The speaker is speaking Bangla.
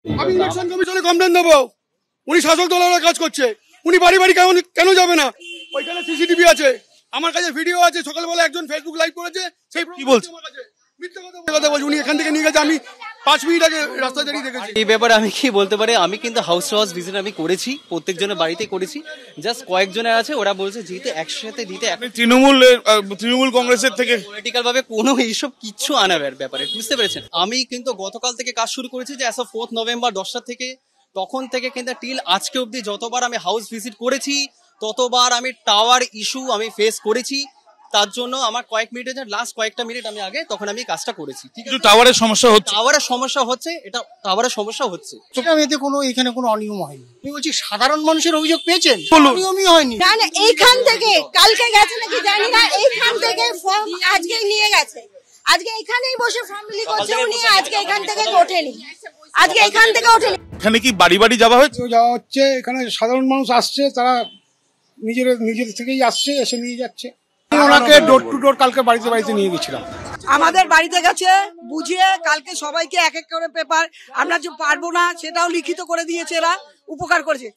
আমি ইলেকশন কমিশনে কমপ্লেন দেবো। উনি শাসক দলের কাজ করছে, উনি বাড়ি বাড়ি কেন যাবে না? ওইখানে সিসিটিভি আছে, আমার কাছে ভিডিও আছে। সকালবেলা একজন ফেসবুক লাইভ করেছে, সেই কি বলছে? আমার কাছে মিথ্যা কথা বলছে। উনি এখান থেকে নিয়ে গেছে, আমি 5 মিনিট আগে রাস্তা দাঁড়িয়ে দেখেছি। এই ব্যাপারে আমি কি বলতে পারি, আমি কিন্তু হাউস টু হাউস ভিজিট আমি করেছি, প্রত্যেকজনের বাড়িতে করেছি। জাস্ট কয়েকজনের আছে, ওরা বলছে যেহেতু একসাথে দিতে তৃণমূল কংগ্রেসের থেকে পলিটিক্যাল ভাবে কোনো এইসব কিচ্ছু আনাবের ব্যাপারে, বুঝতে পেরেছেন? আমি কিন্তু গতকাল থেকে কাজ শুরু করেছি, যে 4 নভেম্বর 10টা থেকে, তখন থেকে কিন্তু টিল আজকে অব্দি যতবার আমি হাউস ভিজিট করেছি ততবার আমি টাওয়ার ইস্যু আমি ফেস করেছি। তার জন্য আমার কয়েক মিনিটের লাস্ট কয়েকটা মিনিট আমি আগে তখন আমি কাজটা করেছি। ঠিক আছে, টাওয়ারের সমস্যা হচ্ছে, টাওয়ারের সমস্যা হচ্ছে, এটা টাওয়ারের সমস্যা হচ্ছে। এতে কোনো এখানে কোনো অনিয়ম হয়নি। আমি বলছি সাধারণ মানুষের অভিযোগ পেয়েছেন, অনিয়মই হয়নি। না না, এইখান থেকে কালকে গেছে নাকি জানি না, এইখান থেকে ফর্ম আজকে নিয়ে গেছে। আজকে এখানেই বসে ফর্ম বিলি করছে উনি, আজকে এখান থেকে ওঠেনি, আজকে এখান থেকে ওঠেনি। এখানে কি বাড়ি বাড়ি যাওয়া হয়েছে? যাওয়া হচ্ছে, এখানে সাধারণ মানুষ আসছে, তারা নিজের থেকেই আসছে, এসে নিয়ে যাচ্ছে। ওনাকে ডোর টু ডোর কালকে বাড়িতে বাড়িতে নিয়ে গেছিলাম। আমাদের বাড়িতে গেছে, বুঝিয়ে কালকে সবাইকে এক এক করে পেপার, আমরা যে পারবো না সেটাও লিখিত করে দিয়েছে, এরা উপকার করেছে।